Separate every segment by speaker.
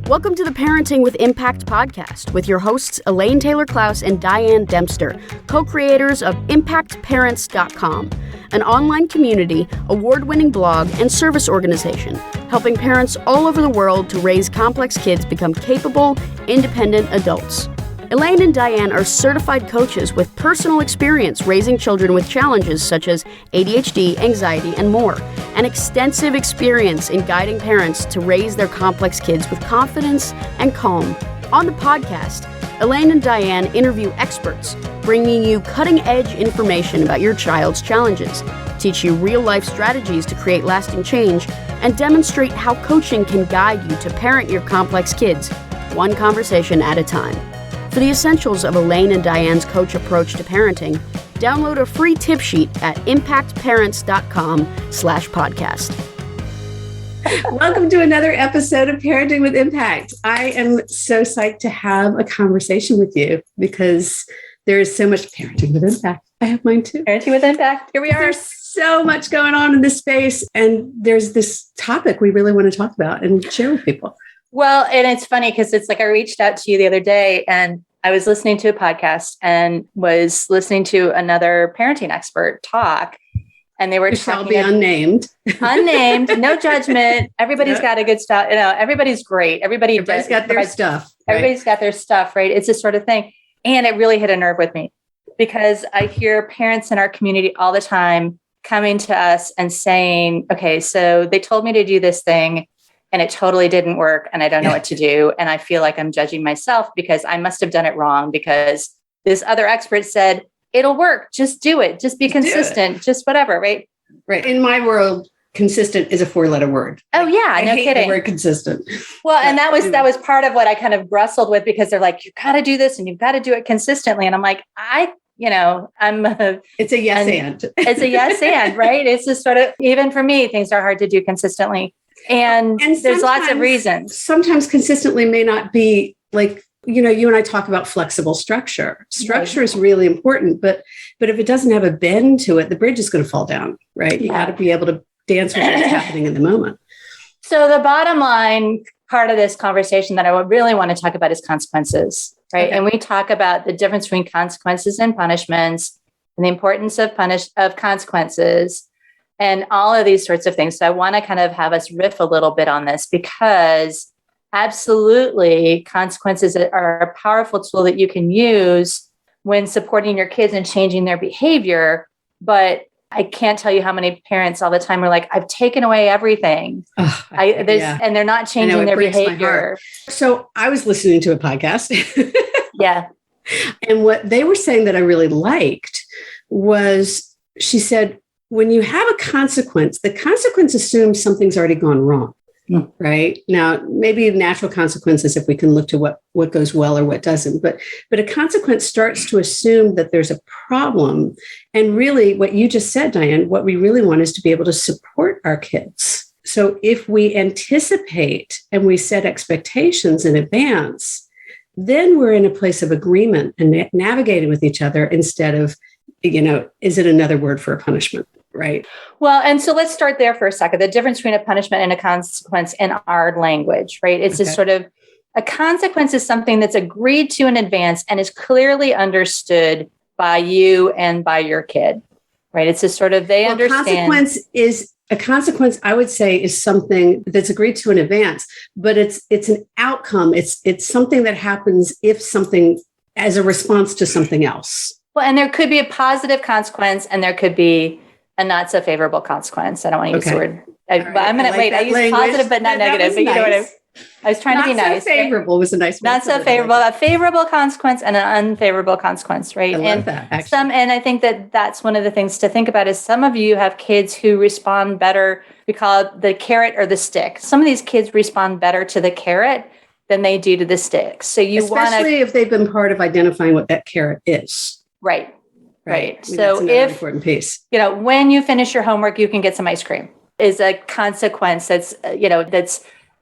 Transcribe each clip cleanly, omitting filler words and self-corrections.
Speaker 1: Welcome to the Parenting with Impact podcast with your hosts Elaine Taylor-Klaus and Diane Dempster, co-creators of ImpactParents.com, an online community, award-winning blog, and service organization helping parents all over the world to raise complex kids become capable, independent adults. Elaine and Diane are certified coaches with personal experience raising children with challenges such as ADHD, anxiety, and more, and extensive experience in guiding parents to raise their complex kids with confidence and calm. On the podcast, Elaine and Diane interview experts, bringing you cutting-edge information about your child's challenges, teach you real-life strategies to create lasting change, and demonstrate how coaching can guide you to parent your complex kids, one conversation at a time. For the essentials of Elaine and Diane's coach approach to parenting, download a free tip sheet at impactparents.com/podcast.
Speaker 2: Welcome to another episode of Parenting with Impact. I am so psyched to have a conversation with you because there is so much parenting with impact. I have mine too.
Speaker 3: Parenting with Impact. Here we are.
Speaker 2: There's so much going on in this space, and there's this topic we really want to talk about and share with people.
Speaker 3: Well, and it's funny because it's like I reached out to you the other day and I was listening to a podcast and was listening to another parenting expert talk. And they were
Speaker 2: shall be unnamed.
Speaker 3: Unnamed, no judgment. Everybody's got a good stuff. You know, everybody's great. Everybody's
Speaker 2: got their stuff.
Speaker 3: Everybody's got their stuff, right? It's this sort of thing. And it really hit a nerve with me because I hear parents in our community all the time coming to us and saying, okay, so they told me to do this thing and it totally didn't work and I don't know what to do. And I feel like I'm judging myself because I must have done it wrong because this other expert said, it'll work. Just do it. Just be consistent. Just whatever. Right.
Speaker 2: Right. In my world, consistent is a 4-letter word.
Speaker 3: Oh yeah.
Speaker 2: I
Speaker 3: no
Speaker 2: hate
Speaker 3: kidding.
Speaker 2: The word consistent.
Speaker 3: Well, and that was part of what I kind of wrestled with because they're like, you got to do this and you've got to do it consistently. And I'm like,
Speaker 2: it's a yes and.
Speaker 3: It's a yes and, right? It's just sort of, even for me, things are hard to do consistently. And there's lots of reasons.
Speaker 2: Sometimes consistently may not be like, you and I talk about flexible structure. Structure is really important, but if it doesn't have a bend to it, the bridge is going to fall down, right? You got to be able to dance with what's happening in the moment.
Speaker 3: So the bottom line part of this conversation that I would really want to talk about is consequences, right? Okay. And we talk about the difference between consequences and punishments and the importance of consequences and all of these sorts of things. So I want to kind of have us riff a little bit on this because absolutely consequences are a powerful tool that you can use when supporting your kids and changing their behavior. But I can't tell you how many parents all the time are like, I've taken away everything. And they're not changing their behavior.
Speaker 2: So I was listening to a podcast.
Speaker 3: Yeah.
Speaker 2: And what they were saying that I really liked was, she said, when you have a consequence, the consequence assumes something's already gone wrong, right? Now, maybe natural consequences, if we can look to what goes well or what doesn't, but a consequence starts to assume that there's a problem. And really what you just said, Diane, what we really want is to be able to support our kids. So if we anticipate and we set expectations in advance, then we're in a place of agreement and navigating with each other instead of, is it another word for a punishment? Right.
Speaker 3: Well, and so let's start there for a second. The difference between a punishment and a consequence in our language, right? It's just sort of a consequence is something that's agreed to in advance and is clearly understood by you and by your kid, right? It's just sort of, they understand.
Speaker 2: A consequence, I would say, is something that's agreed to in advance, but it's an outcome. It's something that happens if something as a response to something else.
Speaker 3: Well, and there could be a positive consequence and there could be a not so favorable consequence. I don't want to use the word. But I'm going to wait. I use positive, but not negative. But you know what I was trying to be nice.
Speaker 2: Not so favorable was a nice word.
Speaker 3: Not so favorable. A favorable consequence and an unfavorable consequence, right?
Speaker 2: I love that, actually.
Speaker 3: And I think that's one of the things to think about is some of you have kids who respond better. We call it the carrot or the stick. Some of these kids respond better to the carrot than they do to the stick. So
Speaker 2: especially if they've been part of identifying what that carrot is.
Speaker 3: Right.
Speaker 2: Right.
Speaker 3: So
Speaker 2: if important piece,
Speaker 3: when you finish your homework, you can get some ice cream is a consequence that's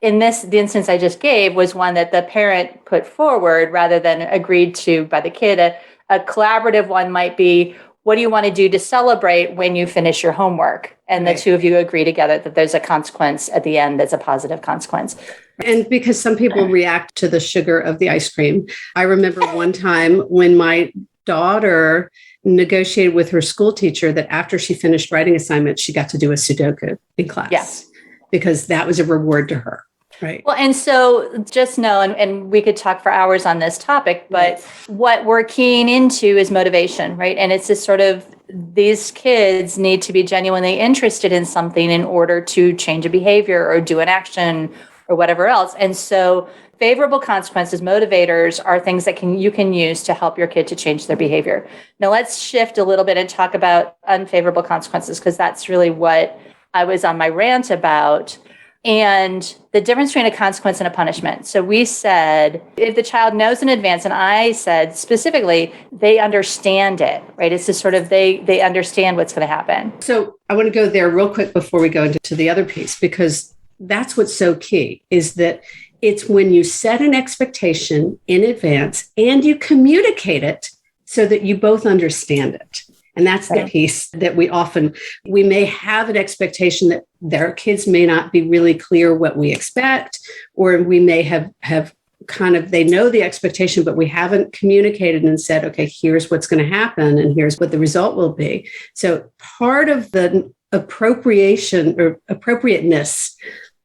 Speaker 3: in the instance I just gave was one that the parent put forward rather than agreed to by the kid. A collaborative one might be, what do you want to do to celebrate when you finish your homework? And the two of you agree together that there's a consequence at the end that's a positive consequence.
Speaker 2: And because some people react to the sugar of the ice cream. I remember one time when my daughter negotiated with her school teacher that after she finished writing assignments, she got to do a Sudoku in class. Yes. Because that was a reward to her. Right.
Speaker 3: Well, and so just know, and we could talk for hours on this topic, but what we're keying into is motivation, right? And it's this sort of, these kids need to be genuinely interested in something in order to change a behavior or do an action or whatever else. And so favorable consequences, motivators, are things that you can use to help your kid to change their behavior. Now let's shift a little bit and talk about unfavorable consequences, because that's really what I was on my rant about. And the difference between a consequence and a punishment. So we said, if the child knows in advance, and I said specifically, they understand it, right? It's just sort of, they understand what's going to happen.
Speaker 2: So I want to go there real quick before we go into the other piece, because that's what's so key, is that it's when you set an expectation in advance and you communicate it so that you both understand it. And that's the piece that we may have an expectation that their kids may not be really clear what we expect, or we may have kind of, they know the expectation, but we haven't communicated and said, okay, here's what's going to happen and here's what the result will be. So part of the appropriation or appropriateness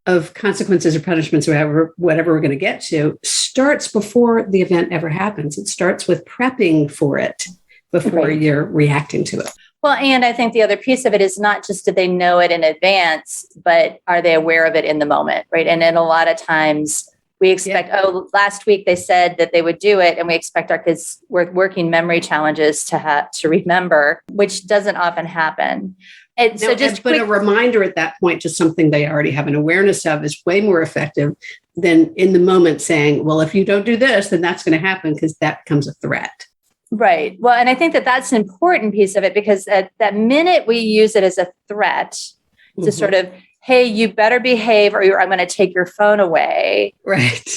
Speaker 2: of consequences or punishments or whatever we're going to get to starts before the event ever happens. It starts with prepping for it before you're reacting to it.
Speaker 3: Well, and I think the other piece of it is not just do they know it in advance, but are they aware of it in the moment, right? And then a lot of times we expect, last week they said that they would do it, and we expect our kids with working memory challenges to remember, which doesn't often happen. And so
Speaker 2: a reminder at that point to something they already have an awareness of is way more effective than in the moment saying, well, if you don't do this, then that's going to happen, because that becomes a threat.
Speaker 3: Right. Well, and I think that that's an important piece of it, because at that minute we use it as a threat to sort of, hey, you better behave or I'm going to take your phone away.
Speaker 2: Right.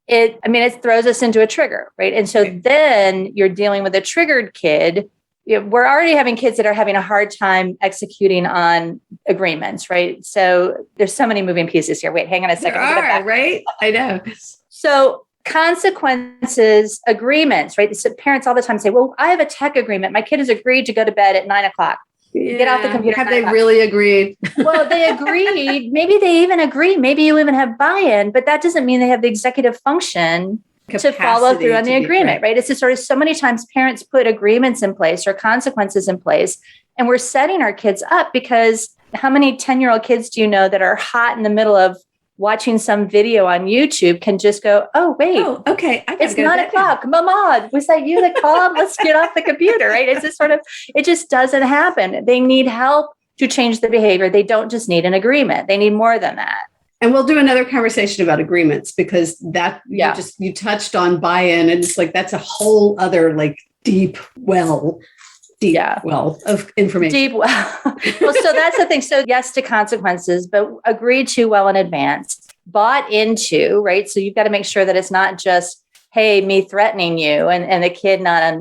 Speaker 3: It throws us into a trigger, right? And so then you're dealing with a triggered kid. We're already having kids that are having a hard time executing on agreements, right? So there's so many moving pieces here. Wait, hang on a second.
Speaker 2: Right? I know.
Speaker 3: So consequences, agreements, right? So parents all the time say, well, I have a tech agreement. My kid has agreed to go to bed at 9:00. Get off the computer.
Speaker 2: Have they really agreed?
Speaker 3: Well, they agreed. Maybe they even agree. Maybe you even have buy-in, but that doesn't mean they have the executive function to follow through on the agreement, right? It's just sort of, so many times parents put agreements in place or consequences in place, and we're setting our kids up, because how many 10-year-old kids do you know that are hot in the middle of watching some video on YouTube can just go, oh, wait.
Speaker 2: Oh, okay.
Speaker 3: It's 9:00. Mama, was that you that called? Let's get off the computer, right? It's just sort of, it just doesn't happen. They need help to change the behavior. They don't just need an agreement. They need more than that.
Speaker 2: And we'll do another conversation about agreements, because that you touched on buy-in, and it's like, that's a whole other deep well of information.
Speaker 3: Well, so that's the thing. So yes to consequences, but agreed to well in advance, bought into, right? So you've got to make sure that it's not just, hey, me threatening you and the kid not,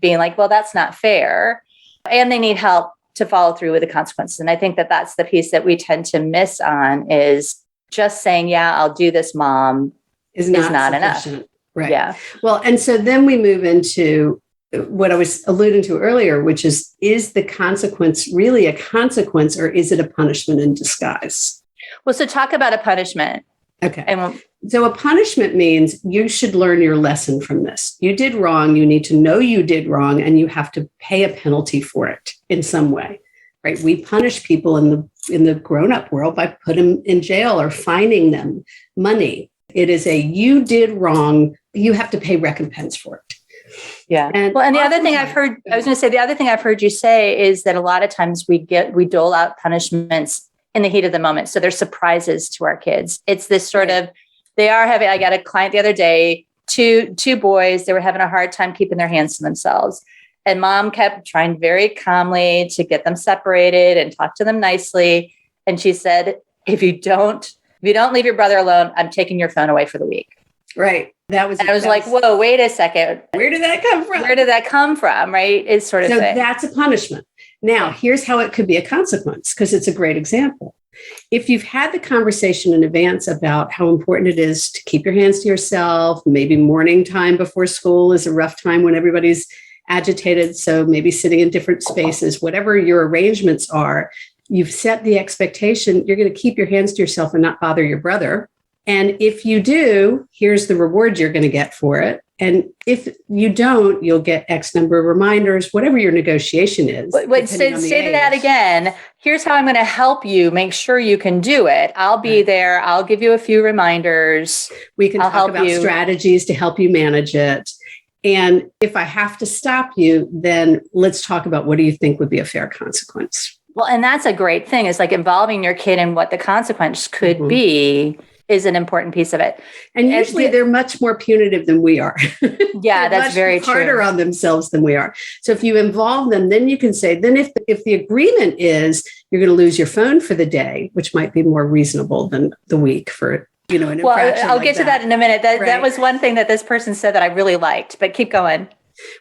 Speaker 3: being like, well, that's not fair. And they need help to follow through with the consequences. And I think that that's the piece that we tend to miss on, is just saying, yeah, I'll do this, Mom, is not enough.
Speaker 2: Right.
Speaker 3: Yeah.
Speaker 2: Well, and so then we move into what I was alluding to earlier, which is the consequence really a consequence, or is it a punishment in disguise?
Speaker 3: Well, so talk about a punishment.
Speaker 2: Okay. So a punishment means you should learn your lesson from this. You did wrong. You need to know you did wrong, and you have to pay a penalty for it in some way, right? We punish people in the grown-up world by putting them in jail or fining them money. It is you did wrong. You have to pay recompense for it.
Speaker 3: Yeah. And the other thing I've heard, the other thing I've heard you say is that a lot of times we dole out punishments in the heat of the moment. So they're surprises to our kids. It's this sort of, I got a client the other day, two boys, they were having a hard time keeping their hands to themselves. And Mom kept trying very calmly to get them separated and talk to them nicely. And she said, if you don't leave your brother alone, I'm taking your phone away for the week.
Speaker 2: Right.
Speaker 3: I was like, whoa, wait a second.
Speaker 2: Where did that come from?
Speaker 3: Where did that come from? Right? It's sort of
Speaker 2: so
Speaker 3: thing.
Speaker 2: That's a punishment. Now, here's how it could be a consequence, because it's a great example. If you've had the conversation in advance about how important it is to keep your hands to yourself, maybe morning time before school is a rough time when everybody's agitated. So maybe sitting in different spaces, whatever your arrangements are, you've set the expectation, you're going to keep your hands to yourself and not bother your brother. And if you do, here's the reward you're going to get for it. And if you don't, you'll get X number of reminders, whatever your negotiation is.
Speaker 3: Wait, say that again. Here's how I'm going to help you make sure you can do it. I'll be there. I'll give you a few reminders.
Speaker 2: We can talk about strategies to help you manage it. And if I have to stop you, then let's talk about what do you think would be a fair consequence?
Speaker 3: Well, and that's a great thing. It's like involving your kid in what the consequence could be is an important piece of it.
Speaker 2: And usually they're much more punitive than we are.
Speaker 3: Yeah, that's very true.
Speaker 2: Harder on themselves than we are. So if you involve them, then you can say, then if the agreement is you're going to lose your phone for the day, which might be more reasonable than the week for, an infraction.
Speaker 3: Well, I'll get to that in a minute. That was one thing that this person said that I really liked, but keep going.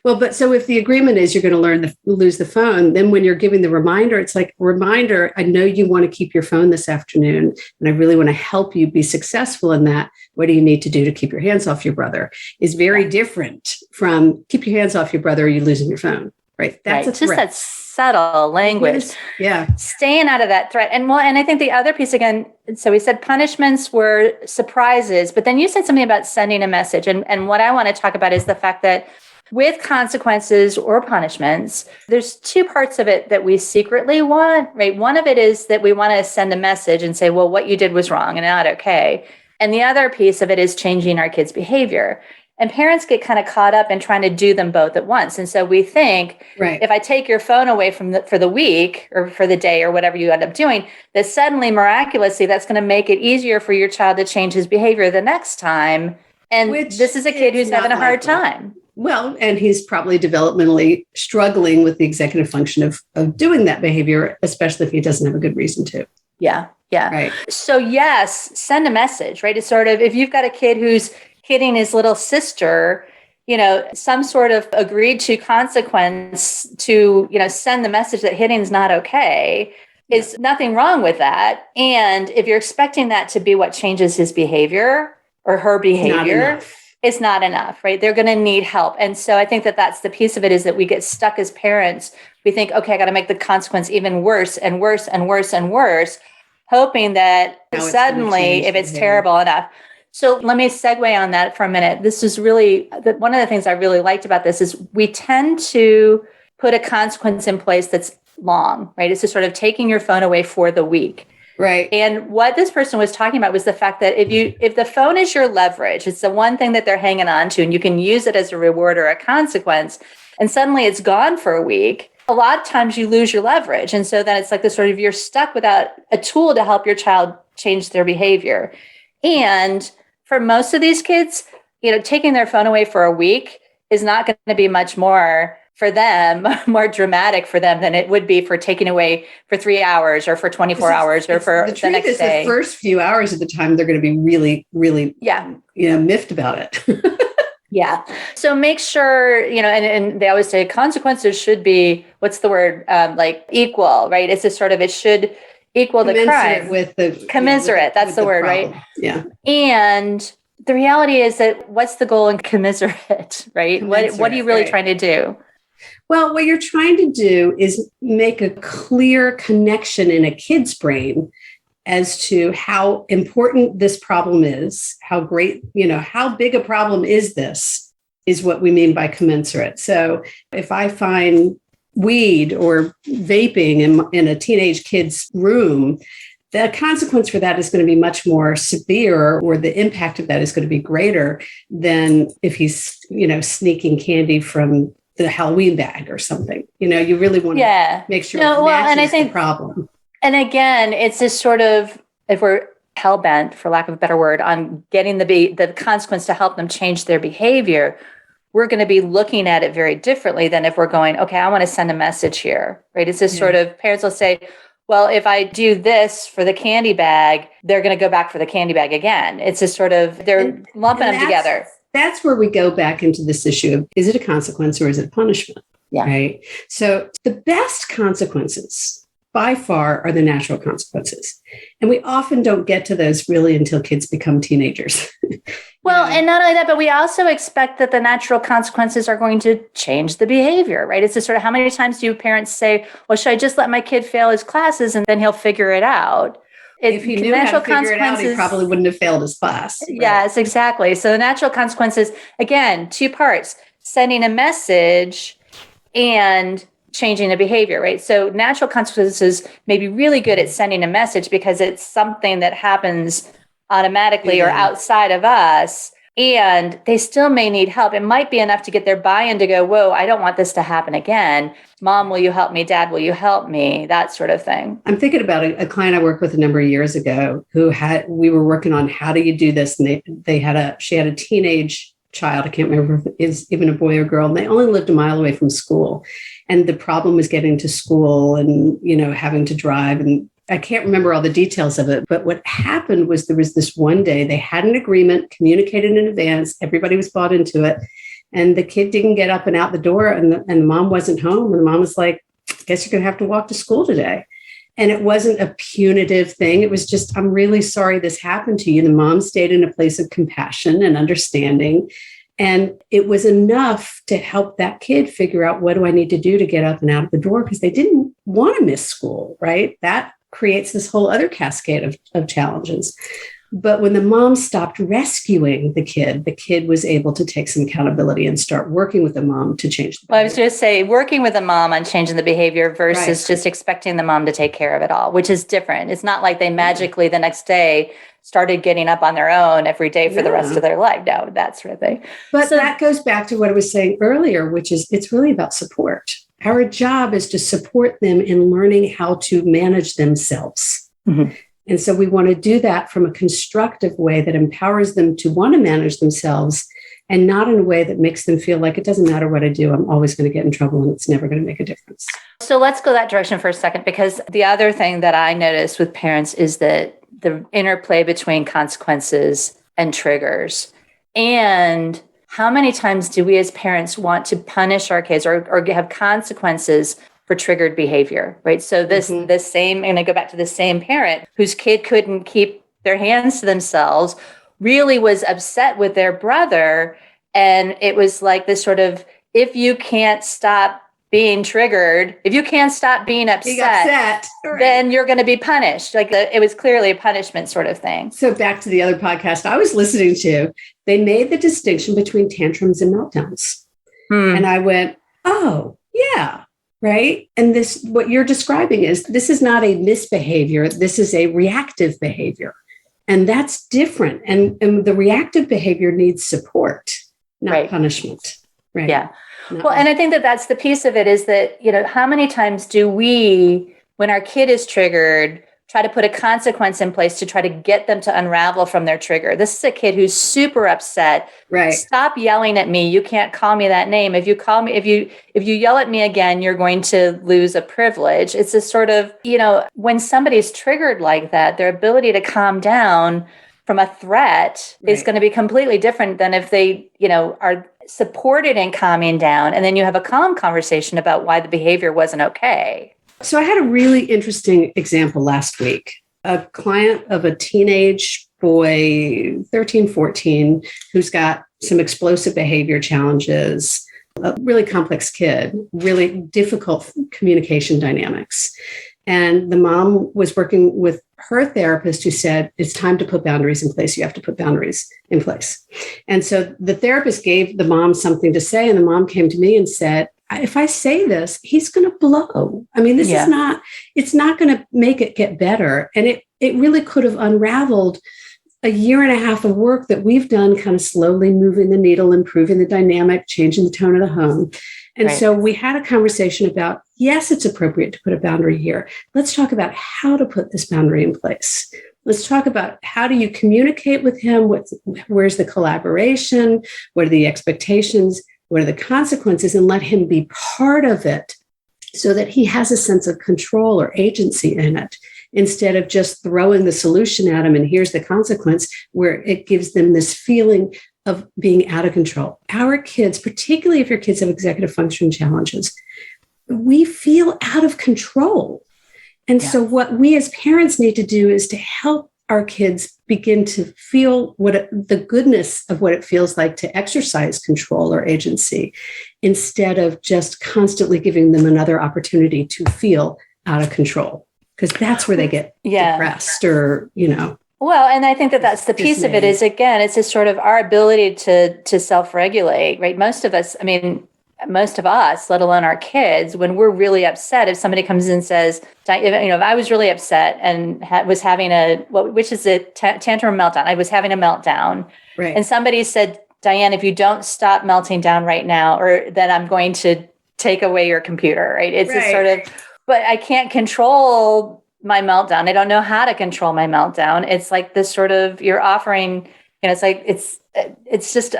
Speaker 2: Well, but so if the agreement is you're going to lose the phone, then when you're giving the reminder, it's like, reminder, I know you want to keep your phone this afternoon, and I really want to help you be successful in that. What do you need to do to keep your hands off your brother? Is very different from keep your hands off your brother, or you're losing your phone, right? That's a threat.
Speaker 3: Just that subtle language.
Speaker 2: Yeah.
Speaker 3: Staying out of that threat. And I think the other piece again, so we said punishments were surprises, but then you said something about sending a message. And what I want to talk about is the fact that with consequences or punishments, there's two parts of it that we secretly want, right? One of it is that we want to send a message and say, well, what you did was wrong and not okay. And the other piece of it is changing our kids' behavior. And parents get kind of caught up in trying to do them both at once. And so we think, if I take your phone away for the week or for the day or whatever you end up doing, that suddenly, miraculously, that's going to make it easier for your child to change his behavior the next time. And this is a kid who's having a hard time.
Speaker 2: Well, and he's probably developmentally struggling with the executive function of doing that behavior, especially if he doesn't have a good reason to.
Speaker 3: Yeah.
Speaker 2: Right.
Speaker 3: So yes, send a message, right? It's sort of, if you've got a kid who's hitting his little sister, some sort of agreed to consequence to, send the message that hitting is not okay, is nothing wrong with that. And if you're expecting that to be what changes his behavior or her behavior, it's not enough, right? They're going to need help. And so I think that that's the piece of it, is that we get stuck as parents. We think, okay, I got to make the consequence even worse and worse and worse and worse, hoping that suddenly, if it's terrible enough. So let me segue on that for a minute. This is really, one of the things I really liked about this is we tend to put a consequence in place that's long, right? It's just sort of taking your phone away for the week.
Speaker 2: Right.
Speaker 3: And what this person was talking about was the fact that if the phone is your leverage, it's the one thing that they're hanging on to, and you can use it as a reward or a consequence, and suddenly it's gone for a week, a lot of times you lose your leverage. And so then it's like this sort of, you're stuck without a tool to help your child change their behavior. And for most of these kids, taking their phone away for a week is not going to be much more for them, more dramatic for them than it would be for taking away for 3 hours or for 24 hours or for the next day.
Speaker 2: The first few hours of the time, they're going to be really, really, miffed about it.
Speaker 3: Yeah. So make sure, and they always say consequences should be, what's the word? Equal, right? It's just sort of, it should equal the crime.
Speaker 2: With the
Speaker 3: commensurate. That's the word,
Speaker 2: problem.
Speaker 3: Right?
Speaker 2: Yeah.
Speaker 3: And the reality is that what's the goal in commensurate, right? What are you really trying to do?
Speaker 2: Well, what you're trying to do is make a clear connection in a kid's brain as to how important this problem is, how great, how big a problem is this, is what we mean by commensurate. So if I find weed or vaping in a teenage kid's room, the consequence for that is going to be much more severe, or the impact of that is going to be greater than if he's, sneaking candy from the Halloween bag or something. You really want to make sure it matches the problem.
Speaker 3: And again, it's this sort of, if we're hell-bent, for lack of a better word, on getting the consequence to help them change their behavior, we're going to be looking at it very differently than if we're going, okay, I want to send a message here, right? It's this sort of, parents will say, well, if I do this for the candy bag, they're going to go back for the candy bag again. It's just sort of, they're lumping them together.
Speaker 2: that's where we go back into this issue of, is it a consequence or is it a punishment?
Speaker 3: Yeah.
Speaker 2: Right. So the best consequences by far are the natural consequences. And we often don't get to those really until kids become teenagers.
Speaker 3: Well, and not only that, but we also expect that the natural consequences are going to change the behavior, right? It's just sort of, how many times do parents say, well, should I just let my kid fail his classes and then he'll figure it out?
Speaker 2: If he knew how to figure it out, he probably wouldn't have failed his class. Right?
Speaker 3: Yes, exactly. So the natural consequences, again, two parts, sending a message and changing the behavior, right? So natural consequences may be really good at sending a message because it's something that happens automatically or outside of us, and they still may need help. It might be enough to get their buy-in to go, whoa, I don't want this to happen again. Mom, will you help me? Dad, will you help me? That sort of thing.
Speaker 2: I'm thinking about a client I worked with a number of years ago we were working on how do you do this? And she had a teenage child. I can't remember if it's even a boy or girl. And they only lived a mile away from school. And the problem was getting to school and, having to drive. And I can't remember all the details of it. But what happened was there was this one day they had an agreement, communicated in advance. Everybody was bought into it. And the kid didn't get up and out the door, and the mom wasn't home. And the mom was like, I guess you're going to have to walk to school today. And it wasn't a punitive thing. It was just, I'm really sorry this happened to you. The mom stayed in a place of compassion and understanding. And it was enough to help that kid figure out, what do I need to do to get up and out of the door? Because they didn't want to miss school, right? That creates this whole other cascade of challenges. But when the mom stopped rescuing the kid was able to take some accountability and start working with the mom to change the behavior.
Speaker 3: Well, I was going to say, working with the mom on changing the behavior versus just expecting the mom to take care of it all, which is different. It's not like they magically the next day started getting up on their own every day for the rest of their life. No, that sort of thing.
Speaker 2: But that goes back to what I was saying earlier, which is it's really about support. Our job is to support them in learning how to manage themselves. Mm-hmm. And so we want to do that from a constructive way that empowers them to want to manage themselves, and not in a way that makes them feel like it doesn't matter what I do, I'm always going to get in trouble and it's never going to make a difference.
Speaker 3: So let's go that direction for a second, because the other thing that I noticed with parents is that the interplay between consequences and triggers. And how many times do we as parents want to punish our kids or have consequences for triggered behavior, right? So the same, I'm going to go back to the same parent whose kid couldn't keep their hands to themselves, really was upset with their brother. And it was like this sort of, if you can't stop being triggered, if you can't stop being upset, then you're going to be punished. Like it was clearly a punishment sort of thing.
Speaker 2: So back to the other podcast I was listening to, they made the distinction between tantrums and meltdowns. And I went, oh, yeah. Right. And this, what you're describing this is not a misbehavior. This is a reactive behavior. And that's different. And the reactive behavior needs support, not punishment. Right.
Speaker 3: Yeah. Well, and I think that's the piece of it is that, how many times do we, when our kid is triggered, try to put a consequence in place to try to get them to unravel from their trigger? This is a kid who's super upset.
Speaker 2: Right.
Speaker 3: Stop yelling at me. You can't call me that name. If you yell at me again, you're going to lose a privilege. It's a sort of, when somebody's triggered like that, their ability to calm down from a threat is going to be completely different than if they, are supported in calming down. And then you have a calm conversation about why the behavior wasn't okay.
Speaker 2: So I had a really interesting example last week. A client of a teenage boy, 13, 14, who's got some explosive behavior challenges, a really complex kid, really difficult communication dynamics. And the mom was working with her therapist who said, it's time to put boundaries in place. You have to put boundaries in place. And so the therapist gave the mom something to say, and the mom came to me and said, if I say this, he's going to blow. I mean, it's not going to make it get better. And it really could have unraveled a year and a half of work that we've done, kind of slowly moving the needle, improving the dynamic, changing the tone of the home. And so we had a conversation about, yes, it's appropriate to put a boundary here. Let's talk about how to put this boundary in place. Let's talk about how do you communicate with him? Where's the collaboration? What are the expectations? What are the consequences? And let him be part of it so that he has a sense of control or agency in it, instead of just throwing the solution at him and here's the consequence, where it gives them this feeling of being out of control. Our kids, particularly if your kids have executive function challenges, we feel out of control. And so what we as parents need to do is to help our kids begin to feel the goodness of what it feels like to exercise control or agency, instead of just constantly giving them another opportunity to feel out of control, because that's where they get depressed or,
Speaker 3: Well, and I think that's the piece of it is, again, it's just sort of our ability to self-regulate, right? Most of us, let alone our kids, when we're really upset, if somebody comes in and says, if I was really upset and was having which is a tantrum meltdown, I was having a meltdown.
Speaker 2: Right.
Speaker 3: And somebody said, Diane, if you don't stop melting down right now, or then I'm going to take away your computer, right? It's a sort of, but I can't control my meltdown. I don't know how to control my meltdown. It's like this sort of, you're offering, it's like, it's just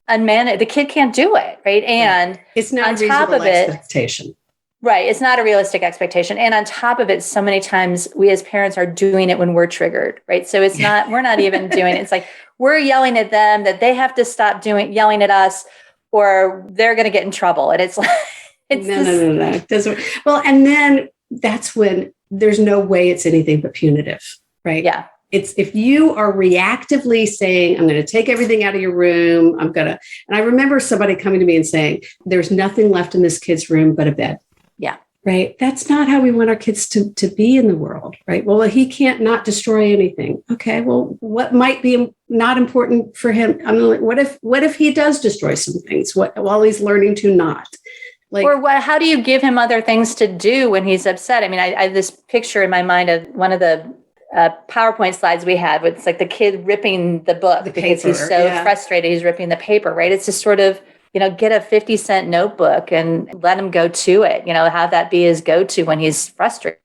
Speaker 3: unmanaged. The kid can't do it, right? And
Speaker 2: it's not on top of it, expectation.
Speaker 3: Right. It's not a realistic expectation. And on top of it, so many times we as parents are doing it when we're triggered, right? So it's not, we're not even doing it. It's like, we're yelling at them that they have to stop yelling at us, or they're going to get in trouble. And it's like,
Speaker 2: no. It doesn't. Well, and then that's when there's no way it's anything but punitive, right?
Speaker 3: Yeah.
Speaker 2: It's if you are reactively saying, I'm going to take everything out of your room. And I remember somebody coming to me and saying, there's nothing left in this kid's room but a bed.
Speaker 3: Yeah.
Speaker 2: Right. That's not how we want our kids to be in the world. Right. Well, he can't not destroy anything. Okay. Well, what might be not important for him? I mean, what if he does destroy some things while he's learning to not?
Speaker 3: How do you give him other things to do when he's upset? I mean, I have this picture in my mind of one of the PowerPoint slides we had, with it's like the kid ripping the book because he's so frustrated. He's ripping the paper, right? It's just sort of, get a 50-cent notebook and let him go to it, have that be his go-to when he's frustrated,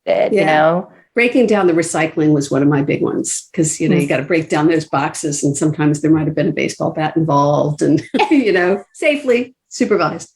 Speaker 2: Breaking down the recycling was one of my big ones, because, you got to break down those boxes, and sometimes there might have been a baseball bat involved and, safely supervised.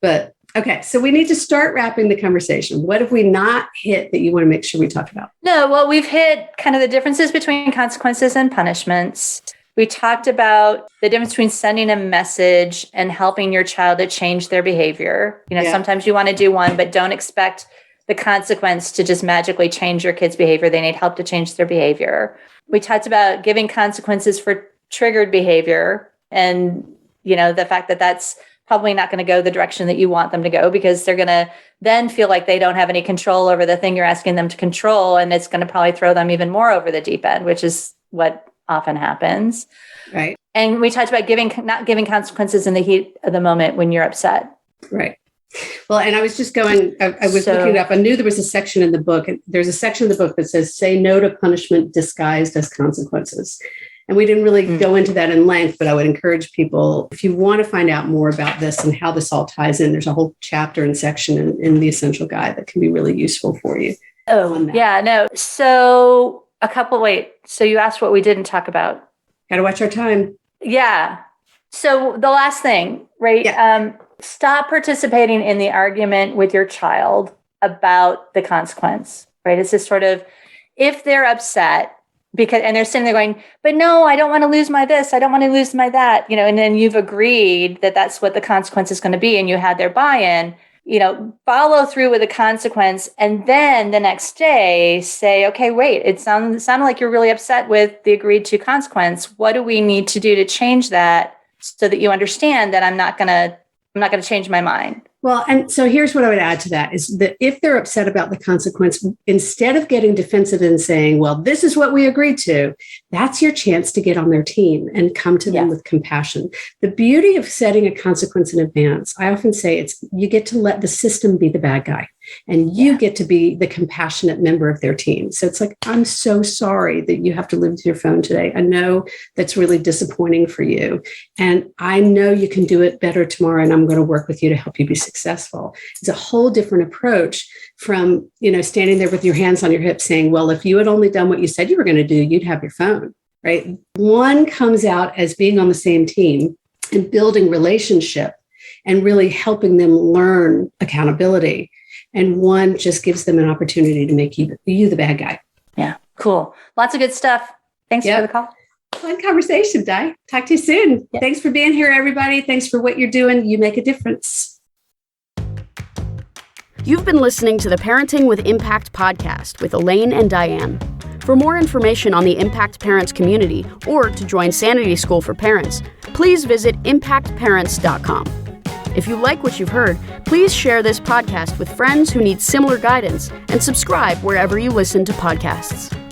Speaker 2: But okay, so we need to start wrapping the conversation. What have we not hit that you want to make sure we talk about?
Speaker 3: No, well, we've hit kind of the differences between consequences and punishments. We talked about the difference between sending a message and helping your child to change their behavior. Sometimes you want to do one, but don't expect the consequence to just magically change your kid's behavior. They need help to change their behavior. We talked about giving consequences for triggered behavior, and, the fact that that's probably not going to go the direction that you want them to go, because they're going to then feel like they don't have any control over the thing you're asking them to control. And it's going to probably throw them even more over the deep end, which is what often happens.
Speaker 2: Right.
Speaker 3: And we talked about not giving consequences in the heat of the moment when you're upset.
Speaker 2: Right. Well, and I was just going, I was looking it up. I knew there was a section in the book. There's a section of the book that says, say no to punishment disguised as consequences. And we didn't really go into that in length, but I would encourage people, if you want to find out more about this and how this all ties in, there's a whole chapter and section in the Essential Guide that can be really useful for you.
Speaker 3: Oh, yeah, no. So so you asked what we didn't talk about.
Speaker 2: Got to watch our time.
Speaker 3: Yeah. So the last thing, right?
Speaker 2: Yeah.
Speaker 3: Stop participating in the argument with your child about the consequence, right? It's just sort of, if they're upset, and they're sitting there going, but no, I don't want to lose my this. I don't want to lose my that, and then you've agreed that that's what the consequence is going to be. And you had their buy-in, follow through with the consequence. And then the next day say, okay, wait, it sounded like you're really upset with the agreed to consequence. What do we need to do to change that so that you understand that I'm not going to change my mind?
Speaker 2: Well, and so here's what I would add to that is that if they're upset about the consequence, instead of getting defensive and saying, well, this is what we agreed to, that's your chance to get on their team and come to them with compassion. The beauty of setting a consequence in advance, I often say you get to let the system be the bad guy, and you get to be the compassionate member of their team. So it's like, I'm so sorry that you have to live with your phone today. I know that's really disappointing for you. And I know you can do it better tomorrow, and I'm going to work with you to help you be successful. It's a whole different approach from, standing there with your hands on your hips saying, well, if you had only done what you said you were going to do, you'd have your phone, right? One comes out as being on the same team and building relationship and really helping them learn accountability. And one just gives them an opportunity to make you the bad guy.
Speaker 3: Yeah, cool. Lots of good stuff. Thanks for the call.
Speaker 2: fun conversation, Di. Talk to you soon. Yeah. Thanks for being here, everybody. Thanks for what you're doing. You make a difference.
Speaker 1: You've been listening to the Parenting with Impact podcast with Elaine and Diane. For more information on the Impact Parents community or to join Sanity School for Parents, please visit impactparents.com. If you like what you've heard, please share this podcast with friends who need similar guidance and subscribe wherever you listen to podcasts.